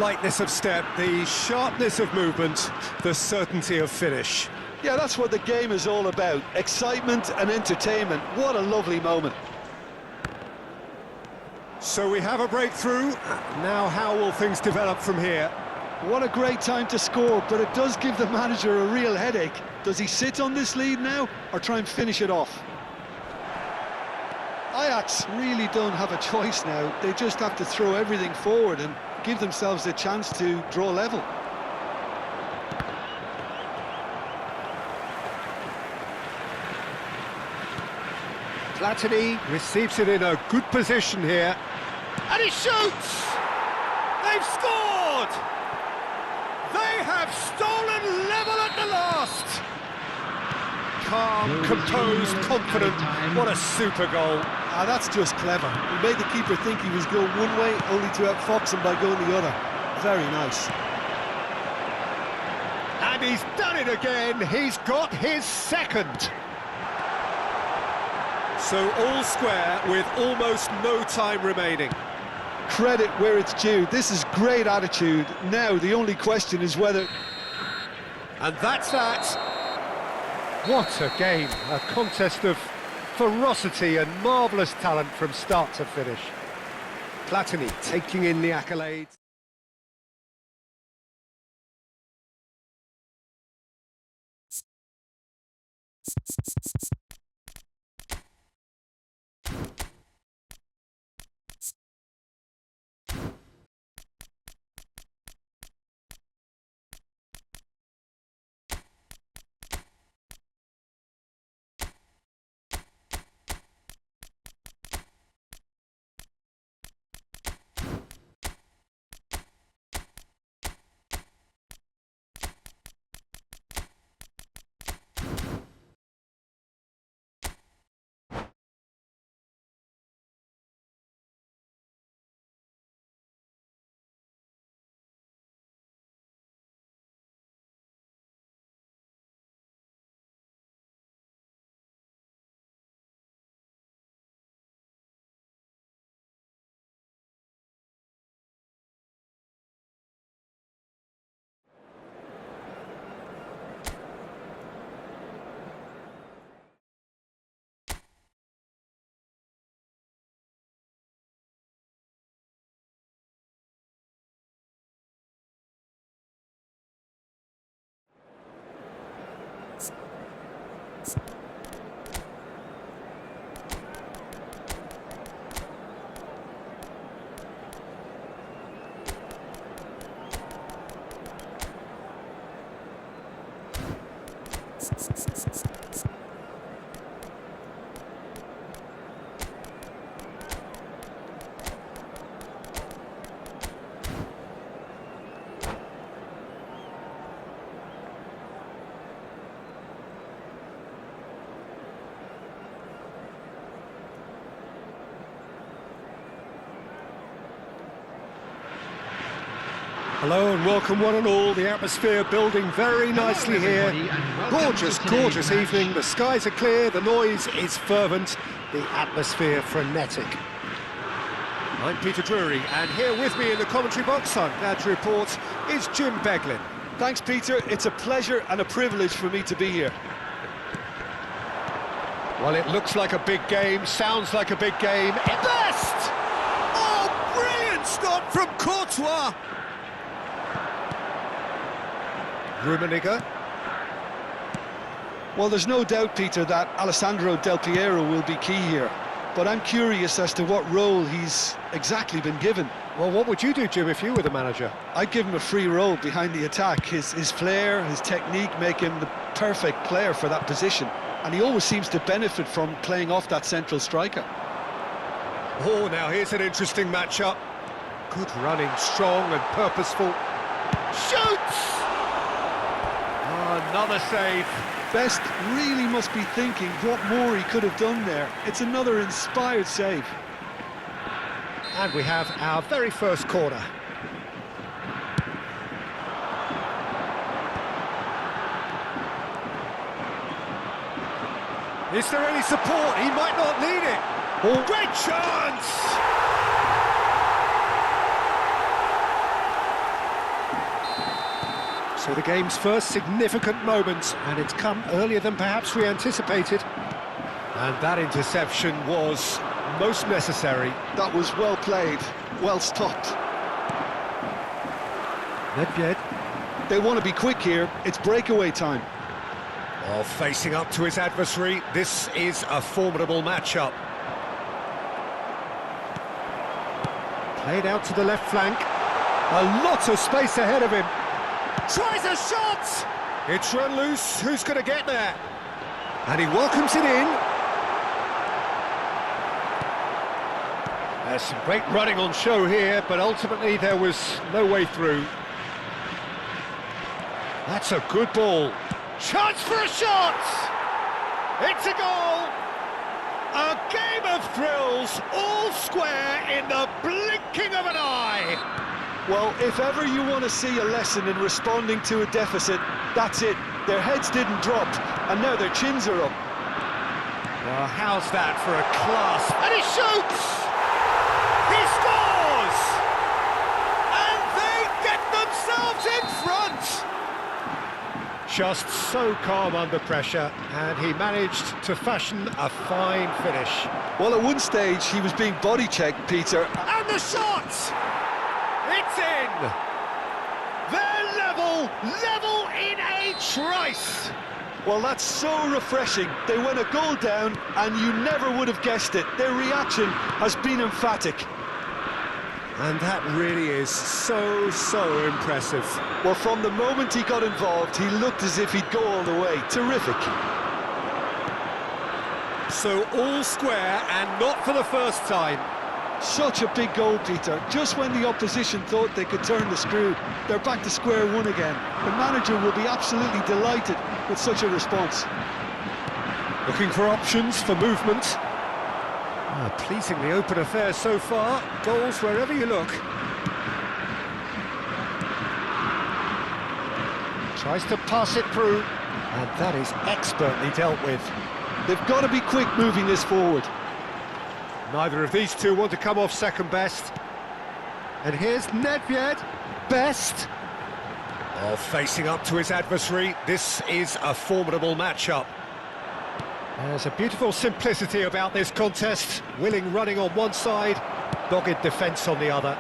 lightness of step, the sharpness of movement, the certainty of finish. Yeah, that's what the game is all about. Excitement and entertainment. What a lovely moment. So we have a breakthrough. Now how will things develop from here? What a great time to score, but it does give the manager a real headache. Does he sit on this lead now, or try and finish it off? Ajax really don't have a choice now. They just have to throw everything forward and give themselves a chance to draw level. Platini receives it in a good position here. And he shoots! They've scored! They have stolen level at the last! Calm, composed, confident. What a super goal. Ah, that's just clever. He made the keeper think he was going one way, only to outfox him by going the other. Very nice. And he's done it again. He's got his second. So all square with almost no time remaining. Credit where it's due. This is great attitude. Now the only question is whether... And that's that. What a game. A contest of ferocity and marvellous talent from start to finish. Platini taking in the accolades. Hello and welcome one and all. The atmosphere building very nicely here. Gorgeous, gorgeous evening. The skies are clear, the noise is fervent, the atmosphere frenetic. I'm Peter Drury, and here with me in the commentary box, I'm glad to report, is Jim Beglin. Thanks, Peter. It's a pleasure and a privilege for me to be here. Well, it looks like a big game, sounds like a big game. At best! Oh, brilliant stop from Courtois! Rummenigge. Well, there's no doubt, Peter, that Alessandro Del Piero will be key here. But I'm curious as to what role he's exactly been given. Well, what would you do, Jim, if you were the manager? I'd give him a free role behind the attack. His flair, his technique make him the perfect player for that position. And he always seems to benefit from playing off that central striker. Oh, now here's an interesting matchup. Good running, strong and purposeful. Shoots! Oh, another save. Best really must be thinking what more he could have done there. It's another inspired save. And we have our very first corner. Is there any support? He might not need it. Oh, great chance! So the game's first significant moment, and it's come earlier than perhaps we anticipated. And that interception was most necessary. That was well played, well stopped. Nedved. They want to be quick here, it's breakaway time. While facing up to his adversary, this is a formidable matchup. Played out to the left flank. A lot of space ahead of him. Tries a shot! It's run loose. Who's going to get there? And he welcomes it in. There's some great running on show here, but ultimately there was no way through. That's a good ball. Chance for a shot! It's a goal! A game of thrills, all square in the blinking of an eye! Well, if ever you want to see a lesson in responding to a deficit, that's it. Their heads didn't drop, and now their chins are up. Well, how's that for a class? And he shoots! He scores! And they get themselves in front! Just so calm under pressure, and he managed to fashion a fine finish. Well, at one stage, he was being body-checked, Peter. And the shot! It's in! They're level in a trice! Well, that's so refreshing. They went a goal down, and you never would have guessed it. Their reaction has been emphatic. And that really is so impressive. Well, from the moment he got involved, he looked as if he'd go all the way. Terrific. So all square, and not for the first time. Such a big goal, Peter. Just when the opposition thought they could turn the screw, they're back to square one again. The manager will be absolutely delighted with such a response. Looking for options for movement. Pleasingly open affair so far. Goals wherever you look. Tries to pass it through, and that is expertly dealt with. They've got to be quick moving this forward. Neither of these two want to come off second best. And here's Nedved, best. While facing up to his adversary, this is a formidable matchup. There's a beautiful simplicity about this contest. Willing running on one side, dogged defence on the other.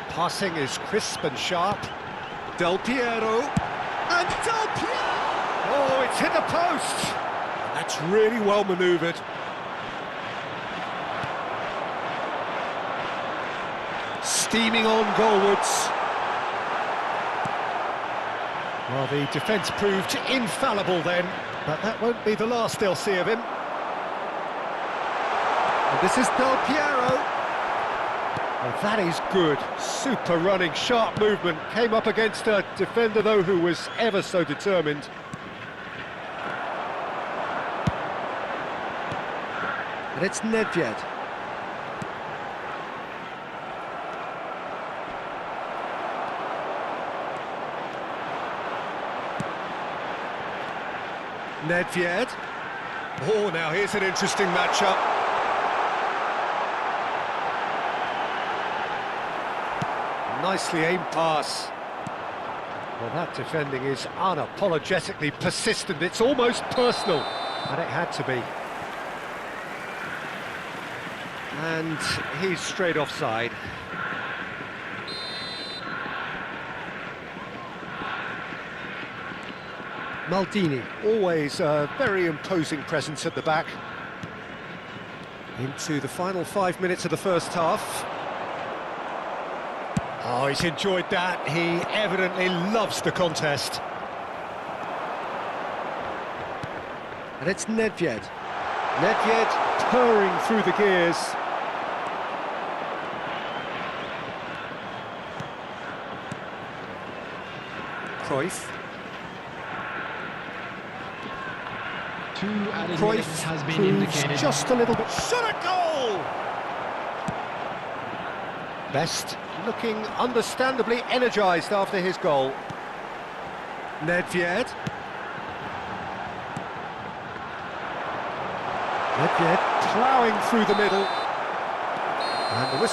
Passing is crisp and sharp. Del Piero. And Del Piero! Oh, it's hit the post! That's really well manoeuvred. Steaming on goalwards. Well, the defence proved infallible then, but that won't be the last they'll see of him. And this is Del Piero. Well, that is good. Super running, sharp movement. Came up against a defender, though, who was ever so determined. And it's Nedved. Nedved. Oh, now here's an interesting matchup. Nicely aimed pass. Well, that defending is unapologetically persistent. It's almost personal, and it had to be. And he's straight offside. Maldini, always a very imposing presence at the back. Into the final 5 minutes of the first half. Oh, he's enjoyed that. He evidently loves the contest. And it's Nedved. Nedved purring through the gears. Cruyff. Cruyff has been indicated. Just a little bit. Shot a goal! Best looking understandably energised after his goal. Nedved. Nedved ploughing through the middle. And the whistle.